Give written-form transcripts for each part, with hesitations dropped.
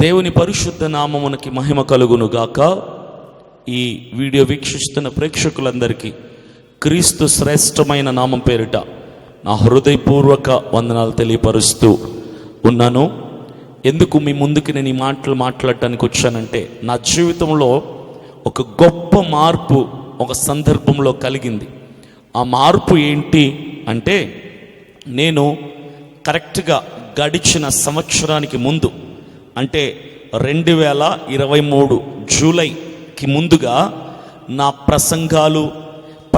దేవుని పరిశుద్ధ నామమునకి మహిమ కలుగును గాక. ఈ వీడియో వీక్షిస్తున్న ప్రేక్షకులందరికీ క్రీస్తు శ్రేష్టమైన నామం పేరిట నా హృదయపూర్వక వందనాలు తెలియపరుస్తూ ఉన్నాను. ఎందుకు మీ ముందుకి నేను ఈ మాటలు మాట్లాడటానికి వచ్చానంటే, నా జీవితంలో ఒక గొప్ప మార్పు ఒక సందర్భంలో కలిగింది. ఆ మార్పు ఏంటి అంటే, నేను కరెక్ట్గా గడిచిన సంవత్సరానికి ముందు, అంటే 2023 జూలైకి ముందుగా నా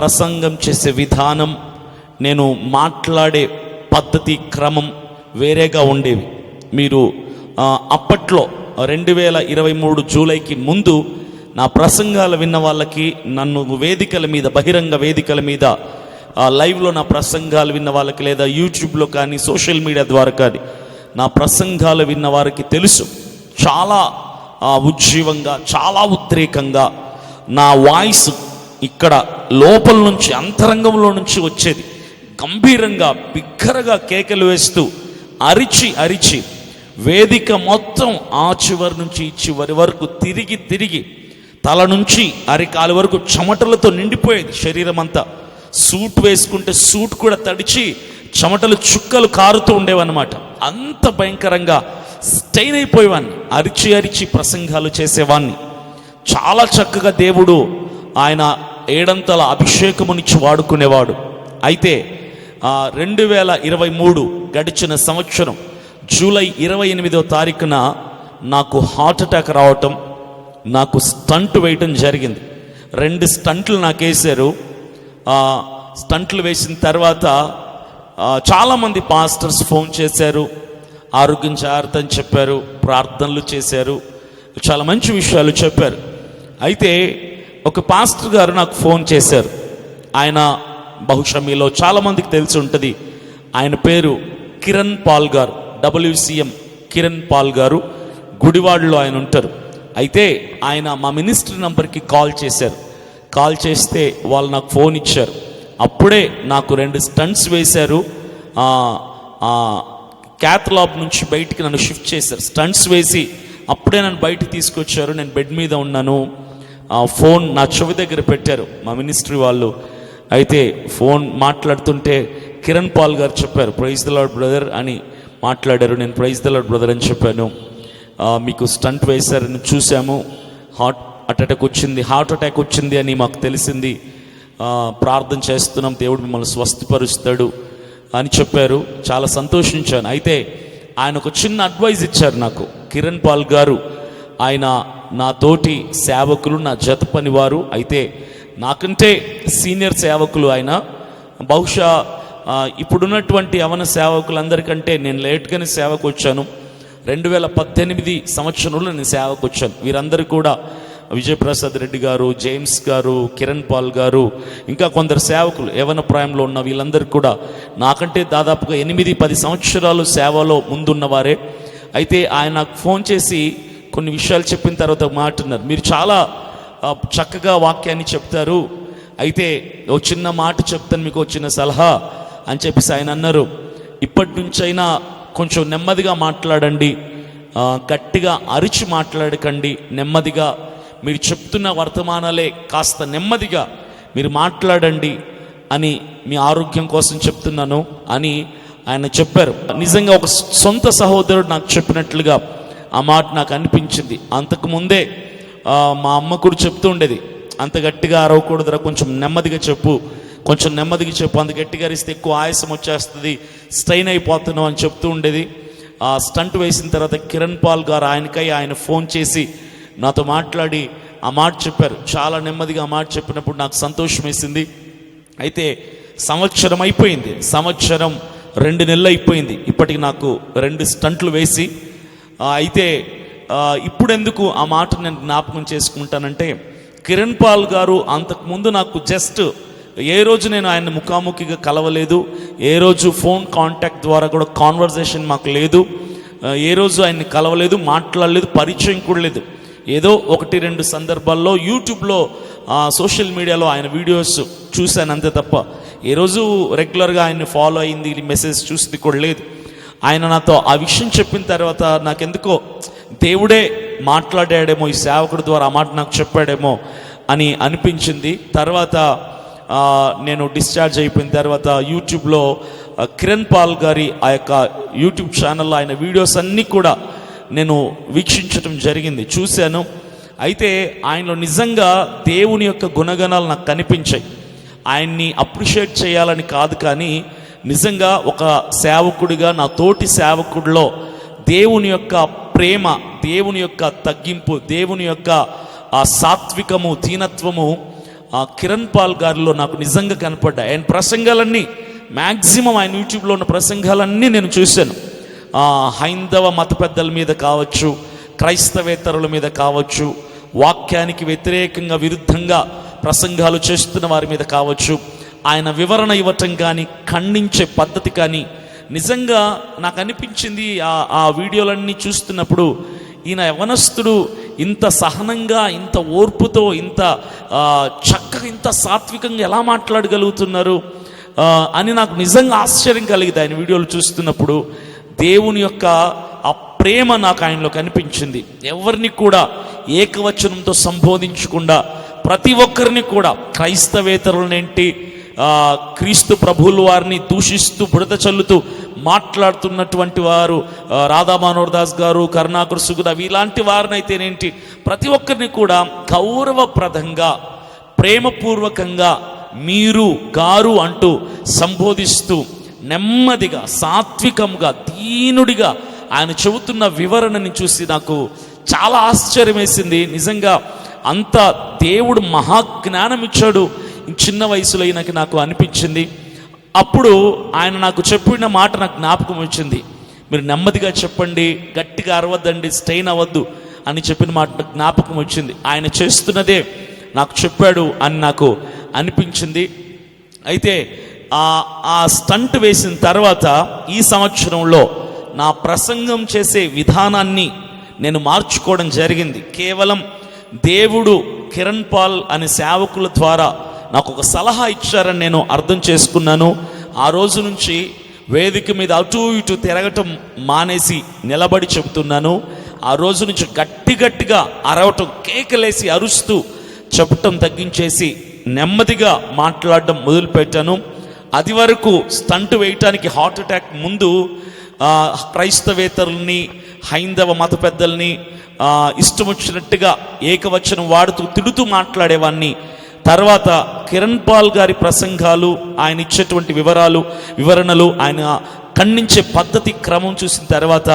ప్రసంగం చేసే విధానం, నేను మాట్లాడే పద్ధతి క్రమం వేరేగా ఉండేవి. మీరు అప్పట్లో 2023 జూలైకి ముందు నా ప్రసంగాలు విన్న వాళ్ళకి, నన్ను వేదికల మీద, బహిరంగ వేదికల మీద లైవ్లో నా ప్రసంగాలు విన్న వాళ్ళకి, లేదా యూట్యూబ్లో కానీ సోషల్ మీడియా ద్వారా కానీ నా ప్రసంగాలు విన్న వారికి తెలుసు, చాలా ఉజ్జీవంగా, చాలా ఉద్రేకంగా నా వాయిస్ ఇక్కడ లోపల నుంచి, అంతరంగంలో నుంచి వచ్చేది. గంభీరంగా, బిగ్గరగా కేకలు వేస్తూ అరిచి వేదిక మొత్తం ఆ చివరి నుంచి ఈ చివరి వరకు తిరిగి తల నుంచి అరికాలు వరకు చెమటలతో నిండిపోయేది శరీరం అంతా. సూట్ వేసుకుంటే సూట్ కూడా తడిచి చెమటలు చుక్కలు కారుతూ ఉండేవన్నమాట. అంత భయంకరంగా స్టెయిన్ అయిపోయేవాడిని. అరిచి ప్రసంగాలు చేసేవాడిని. చాలా చక్కగా దేవుడు ఆయన 7 అభిషేకమునిచ్చి వాడుకునేవాడు. అయితే 2023 గడిచిన సంవత్సరం జూలై 28వ తారీఖున నాకు హార్ట్ అటాక్ రావటం, నాకు స్టంట్ వేయటం జరిగింది. 2 స్టంట్లు నాకు వేశారు. స్టంట్లు వేసిన తర్వాత చాలామంది పాస్టర్స్ ఫోన్ చేశారు, ఆరోగ్యం జాగ్రత్త అని చెప్పారు, ప్రార్థనలు చేశారు, చాలా మంచి విషయాలు చెప్పారు. అయితే ఒక పాస్టర్ గారు నాకు ఫోన్ చేశారు. ఆయన బహుశా మీలో చాలామందికి తెలిసి ఉంటుంది. ఆయన పేరు కిరణ్ పాల్ గారు, WCM కిరణ్ పాల్ గారు. గుడివాడలో ఆయన ఉంటారు. అయితే ఆయన మా మినిస్ట్రీ నంబర్కి కాల్ చేశారు. కాల్ చేస్తే వాళ్ళు నాకు ఫోన్ ఇచ్చారు. అప్పుడే నాకు 2 స్టంట్స్ వేశారు. క్యాథ్లాబ్ నుంచి బయటికి నన్ను షిఫ్ట్ చేశారు. స్టంట్స్ వేసి అప్పుడే నన్ను బయటికి తీసుకొచ్చారు. నేను బెడ్ మీద ఉన్నాను. ఫోన్ నా చెవి దగ్గర పెట్టారు మా మినిస్ట్రీ వాళ్ళు. అయితే ఫోన్ మాట్లాడుతుంటే కిరణ్ పాల్ గారు చెప్పారు, ప్రైజ్ ద లార్డ్ బ్రదర్ అని మాట్లాడారు. నేను ప్రైజ్ ద లార్డ్ బ్రదర్ అని చెప్పాను. మీకు స్టంట్ వేశారని చూసాము, హార్ట్ అటాక్ వచ్చింది అని మాకు తెలిసింది. ప్రార్థన చేస్తున్నాం, దేవుడు మిమ్మల్ని స్వస్థపరుస్తాడు అని చెప్పారు. చాలా సంతోషించాను. అయితే ఆయన ఒక చిన్న అడ్వైజ్ ఇచ్చారు నాకు. కిరణ్ పాల్ గారు, ఆయన నా తోటి సేవకులు, నా జత పనివారు. అయితే నాకంటే సీనియర్ సేవకులు ఆయన. బహుశా ఇప్పుడున్నటువంటి యవన సేవకులందరికంటే నేను లేట్గానే సేవకు వచ్చాను. 2018 సంవత్సరంలో నేను సేవకు వచ్చాను. వీరందరూ కూడా విజయప్రసాద్ రెడ్డి గారు, జేమ్స్ గారు, కిరణ్ పాల్ గారు, ఇంకా కొందరు సేవకులు యవన ప్రాయంలో ఉన్న వీళ్ళందరూ కూడా నాకంటే దాదాపుగా 8-10 సంవత్సరాలు సేవలో ముందున్నవారే. అయితే ఆయన నాకు ఫోన్ చేసి కొన్ని విషయాలు చెప్పిన తర్వాత మాట్లాడినారు, మీరు చాలా చక్కగా వాక్యాన్ని చెప్తారు, అయితే ఓ చిన్న మాట చెప్తాను, మీకు చిన్న సలహా అని చెప్పేసి ఆయన అన్నారు. ఇప్పటి నుంచైనా కొంచెం నెమ్మదిగా మాట్లాడండి, గట్టిగా అరిచి మాట్లాడకండి, నెమ్మదిగా మీరు చెప్తున్న వర్తమానాలే కాస్త నెమ్మదిగా మీరు మాట్లాడండి అని మీ ఆరోగ్యం కోసం చెప్తున్నాను అని ఆయన చెప్పారు. నిజంగా ఒక సొంత సహోదరుడు నాకు చెప్పినట్లుగా ఆ మాట నాకు అనిపించింది. అంతకుముందే మా అమ్మ కూడా చెప్తూ ఉండేది, అంత గట్టిగా అరవకూడదురా, కొంచెం నెమ్మదిగా చెప్పు, కొంచెం నెమ్మదిగా చెప్పు, అంత గట్టిగా అరిస్తే ఎక్కువ ఆయాసం వచ్చేస్తుంది, స్ట్రెయిన్ అయిపోతున్నావు అని చెప్తూ ఉండేది. ఆ స్టంట్ వేసిన తర్వాత కిరణ్ పాల్ గారు ఆయన ఫోన్ చేసి నాతో మాట్లాడి ఆ మాట చెప్పారు. చాలా నెమ్మదిగా ఆ మాట చెప్పినప్పుడు నాకు సంతోషం వేసింది. అయితే సంవత్సరం అయిపోయింది, సంవత్సరం 2 నెలలు అయిపోయింది. ఇప్పటికి నాకు 2 స్టంట్లు వేసి. అయితే ఇప్పుడెందుకు ఆ మాట నేను జ్ఞాపకం చేసుకుంటానంటే, కిరణ్ పాల్ గారు అంతకుముందు నాకు జస్ట్ ఏ రోజు నేను ఆయన ముఖాముఖిగా కలవలేదు, ఏ రోజు ఫోన్ కాంటాక్ట్ ద్వారా కూడా కాన్వర్జేషన్ మాకు లేదు, ఏ రోజు ఆయన్ని కలవలేదు, మాట్లాడలేదు, పరిచయం కూడా లేదు. ఏదో 1-2 సందర్భాల్లో యూట్యూబ్లో, సోషల్ మీడియాలో ఆయన వీడియోస్ చూశాను అంతే తప్ప ఏ రోజు రెగ్యులర్గా ఆయన్ని ఫాలో అయింది, మెసేజ్ చూసింది కూడా లేదు. ఆయన నాతో ఆ విషయం చెప్పిన తర్వాత నాకెందుకో దేవుడే మాట్లాడాడేమో, ఈ సేవకుడి ద్వారా ఆ మాట నాకు చెప్పాడేమో అని అనిపించింది. తర్వాత నేను డిశ్చార్జ్ అయిపోయిన తర్వాత యూట్యూబ్లో కిరణ్ పాల్ గారి ఆ యొక్క యూట్యూబ్ ఛానల్లో ఆయన వీడియోస్ అన్నీ కూడా నేను వీక్షించటం జరిగింది, చూశాను. అయితే ఆయనలో నిజంగా దేవుని యొక్క గుణగణాలు నాకు కనిపించాయి. ఆయన్ని అప్రిషియేట్ చేయాలని కాదు, కానీ నిజంగా ఒక సేవకుడిగా, నా తోటి సేవకుడిలో దేవుని యొక్క ప్రేమ, దేవుని యొక్క తగ్గింపు, దేవుని యొక్క ఆ సాత్వికము, దీనత్వము కిరణ్ పాల్ గారిలో నాకు నిజంగా కనపడ్డాయి. ఆయన ప్రసంగాలన్నీ మ్యాక్సిమం ఆయన యూట్యూబ్లో ఉన్న ప్రసంగాలన్నీ నేను చూశాను. హైందవ మత పెద్దల మీద కావచ్చు, క్రైస్తవేతరుల మీద కావచ్చు, వాక్యానికి వ్యతిరేకంగా విరుద్ధంగా ప్రసంగాలు చేస్తున్న వారి మీద కావచ్చు, ఆయన వివరణ ఇవ్వటం కానీ, ఖండించే పద్ధతి కానీ నిజంగా నాకు అనిపించింది. ఆ వీడియోలన్నీ చూస్తున్నప్పుడు ఈయన యవనస్తుడు ఇంత సహనంగా, ఇంత ఓర్పుతో, ఇంత చక్కగా, ఇంత సాత్వికంగా ఎలా మాట్లాడగలుగుతున్నారు అని నాకు నిజంగా ఆశ్చర్యం కలిగింది ఆయన వీడియోలు చూస్తున్నప్పుడు. దేవుని యొక్క ఆ ప్రేమ నాకు ఆయనలో కనిపించింది. ఎవరిని కూడా ఏకవచనంతో సంబోధించకుండా ప్రతి ఒక్కరిని కూడా, క్రైస్తవేతరులనేంటి, క్రీస్తు ప్రభువుల వారిని దూషిస్తూ బురద చల్లుతూ మాట్లాడుతున్నటువంటి వారు, రాధా మనోహర్ దాస్ గారు, కరుణాకర్ సుగుణ, ఇలాంటి వారినైతేనేంటి, ప్రతి ఒక్కరిని కూడా గౌరవప్రదంగా, ప్రేమపూర్వకంగా మీరు గారు అంటూ సంబోధిస్తూ నెమ్మదిగా, సాత్వికంగా, దీనుడిగా ఆయన చెబుతున్న వివరణని చూసి నాకు చాలా ఆశ్చర్యం వేసింది. నిజంగా అంత దేవుడు మహాజ్ఞానం ఇచ్చాడు చిన్న వయసులో నాకు అనిపించింది. అప్పుడు ఆయన నాకు చెప్పిన మాట నాకు జ్ఞాపకం వచ్చింది. మీరు నెమ్మదిగా చెప్పండి, గట్టిగా అరవద్దండి, స్టెయిన్ అవ్వద్దు అని చెప్పిన మాట జ్ఞాపకం వచ్చింది. ఆయన చేస్తున్నదే నాకు చెప్పాడు అని నాకు అనిపించింది. అయితే ఆ స్టంట్ వేసిన తర్వాత ఈ సంవత్సరంలో నా ప్రసంగం చేసే విధానాన్ని నేను మార్చుకోవడం జరిగింది. కేవలం దేవుడు కిరణ్ పాల్ అనే సేవకుల ద్వారా నాకు ఒక సలహా ఇచ్చారని నేను అర్థం చేసుకున్నాను. ఆ రోజు నుంచి వేదిక మీద అటు ఇటు తిరగటం మానేసి నిలబడి చెబుతున్నాను. ఆ రోజు నుంచి గట్టిగా అరవటం, కేకలేసి అరుస్తూ చెప్పటం తగ్గించేసి నెమ్మదిగా మాట్లాడడం మొదలుపెట్టాను. అది వరకు స్టంట్ వేయటానికి హార్ట్ అటాక్ ముందు క్రైస్తవేతరుల్ని, హైందవ మత పెద్దల్ని ఇష్టం వచ్చినట్టుగా ఏకవచనం వాడుతూ తిడుతూ మాట్లాడేవాడిని. తర్వాత కిరణ్ పాల్ గారి ప్రసంగాలు, ఆయన ఇచ్చేటువంటి వివరణలు, ఆయన ఖండించే పద్ధతి, క్రమం చూసిన తర్వాత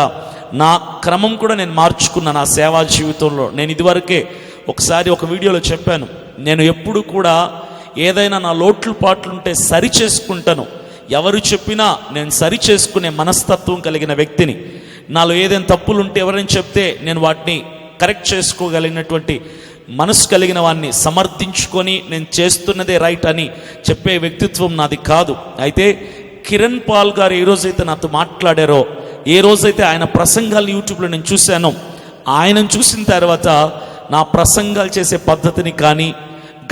నా క్రమం కూడా నేను మార్చుకున్నాను నా సేవా జీవితంలో. నేను ఇదివరకే ఒకసారి ఒక వీడియోలో చెప్పాను, నేను ఎప్పుడు కూడా ఏదైనా నా లోట్లు పాట్లుంటే సరి చేసుకుంటాను. ఎవరు చెప్పినా నేను సరి చేసుకునే మనస్తత్వం కలిగిన వ్యక్తిని. నాలో ఏదైనా తప్పులుంటే ఎవరైనా చెప్తే నేను వాటిని కరెక్ట్ చేసుకోగలిగినటువంటి మనసు కలిగిన వాడిని, సమర్థించుకొని నేను చేస్తున్నదే రైట్ అని చెప్పే వ్యక్తిత్వం నాది కాదు. అయితే కిరణ్ పాల్ గారు ఏ రోజైతే నాతో మాట్లాడారో, ఏ రోజైతే ఆయన ప్రసంగాలు యూట్యూబ్లో నేను చూశానో, ఆయనను చూసిన తర్వాత నా ప్రసంగాలు చేసే పద్ధతిని కానీ,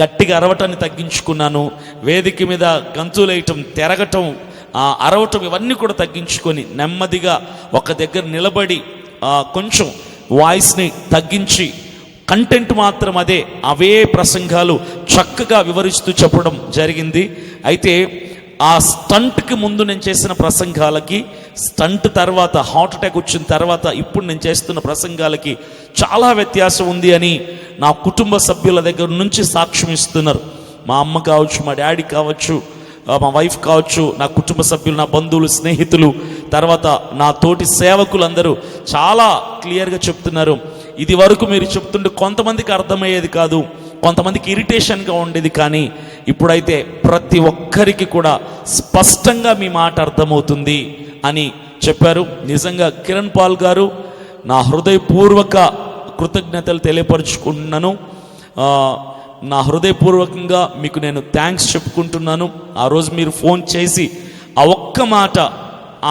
గట్టిగా అరవటాన్ని తగ్గించుకున్నాను. వేదిక మీద గంతులేయటం, తిరగటం, అరవటం ఇవన్నీ కూడా తగ్గించుకొని నెమ్మదిగా ఒక దగ్గర నిలబడి కొంచెం వాయిస్ని తగ్గించి కంటెంట్ మాత్రం అవే ప్రసంగాలు చక్కగా వివరిస్తూ చెప్పడం జరిగింది. అయితే ఆ స్టంట్కి ముందు నేను చేసిన ప్రసంగాలకి, స్టంట్ తర్వాత హార్ట్ అటాక్ వచ్చిన తర్వాత ఇప్పుడు నేను చేస్తున్న ప్రసంగాలకి చాలా వ్యత్యాసం ఉంది అని నా కుటుంబ సభ్యుల దగ్గర నుంచి సాక్ష్యం ఇస్తున్నారు. మా అమ్మ కావచ్చు, మా డాడీ కావచ్చు, మా వైఫ్ కావచ్చు, నా కుటుంబ సభ్యులు, నా బంధువులు, స్నేహితులు, తర్వాత నా తోటి సేవకులందరూ చాలా క్లియర్గా చెప్తున్నారు. ఇది వరకు మీరు చెప్తుంటే కొంతమందికి అర్థమయ్యేది కాదు, కొంతమందికి ఇరిటేషన్గా ఉండేది, కానీ ఇప్పుడైతే ప్రతి ఒక్కరికి కూడా స్పష్టంగా మీ మాట అర్థమవుతుంది అని చెప్పారు. నిజంగా కిరణ్ పాల్ గారు, నా హృదయపూర్వక కృతజ్ఞతలు తెలియపరుచుకుంటున్నాను. నా హృదయపూర్వకంగా మీకు నేను థ్యాంక్స్ చెప్పుకుంటున్నాను. ఆ రోజు మీరు ఫోన్ చేసి ఆ ఒక్క మాట,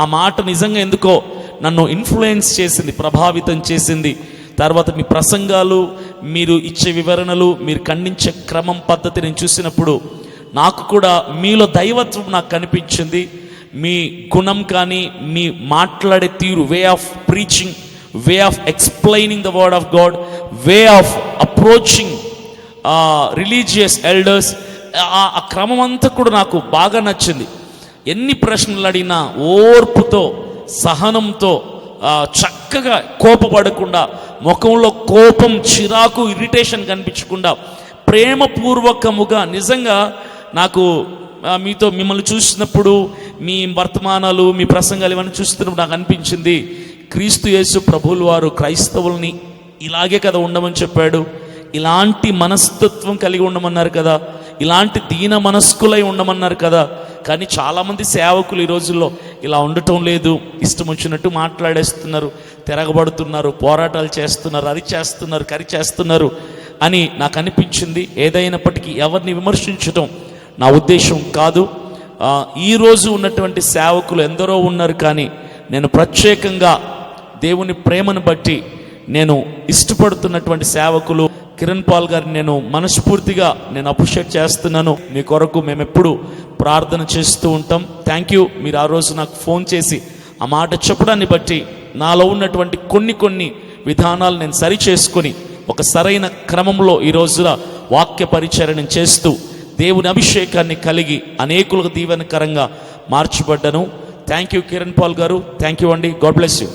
ఆ మాట నిజంగా ఎందుకో నన్ను ఇన్ఫ్లుయెన్స్ చేసింది, ప్రభావితం చేసింది. తర్వాత మీ ప్రసంగాలు, మీరు ఇచ్చే వివరణలు, మీరు ఖండించే క్రమం, పద్ధతి నేను చూసినప్పుడు నాకు కూడా మీలో దైవత్వం నాకు కనిపించింది. మీ గుణం కానీ, మీ మాట్లాడే తీరు, way of preaching, way of explaining the word of God, way of approaching religious elders, ఆ క్రమం అంతా కూడా నాకు బాగా నచ్చింది. ఎన్ని ప్రశ్నలు అడిగినా ఓర్పుతో, సహనంతో, చక్కగా కోపపడకుండా, ముఖంలో కోపం, చిరాకు, ఇరిటేషన్ కనిపించకుండా ప్రేమపూర్వకముగా, నిజంగా నాకు మిమ్మల్ని చూసినప్పుడు, మీ వర్తమానాలు, మీ ప్రసంగాలు ఇవన్నీ చూస్తున్నప్పుడు నాకు అనిపించింది, క్రీస్తు యేసు ప్రభువుల వారు క్రైస్తవుల్ని ఇలాగే కదా ఉండమని చెప్పాడు, ఇలాంటి మనస్తత్వం కలిగి ఉండమన్నారు కదా, ఇలాంటి దీన మనస్కులై ఉండమన్నారు కదా. కానీ చాలామంది సేవకులు ఈ రోజుల్లో ఇలా ఉండటం లేదు, ఇష్టం వచ్చినట్టు మాట్లాడేస్తున్నారు, తిరగబడుతున్నారు, పోరాటాలు చేస్తున్నారు, అది చేస్తున్నారు, కరి చేస్తున్నారు అని నాకు అనిపించింది. ఏదైనప్పటికీ ఎవరిని విమర్శించడం నా ఉద్దేశం కాదు. ఈరోజు ఉన్నటువంటి సేవకులు ఎందరో ఉన్నారు, కానీ నేను ప్రత్యేకంగా దేవుని ప్రేమను బట్టి నేను ఇష్టపడుతున్నటువంటి సేవకులు కిరణ్ పాల్ గారిని నేను మనస్ఫూర్తిగా అప్రిషియేట్ చేస్తున్నాను. మీ కొరకు మేము ఎప్పుడు ప్రార్థన చేస్తూ ఉంటాం. Thank you. మీరు ఆ రోజు నాకు ఫోన్ చేసి ఆ మాట చెప్పడాన్ని బట్టి నాలో ఉన్నటువంటి కొన్ని విధానాలు నేను సరి చేసుకొని ఒక సరైన క్రమంలో ఈ రోజున వాక్య పరిచరణ చేస్తూ దేవుని అభిషేకాన్ని కలిగి అనేకులకు దీవెనకరంగా మార్చబడ్డాను. థ్యాంక్ యూ కిరణ్ పాల్ గారు. థ్యాంక్ యూ అండి. God bless you.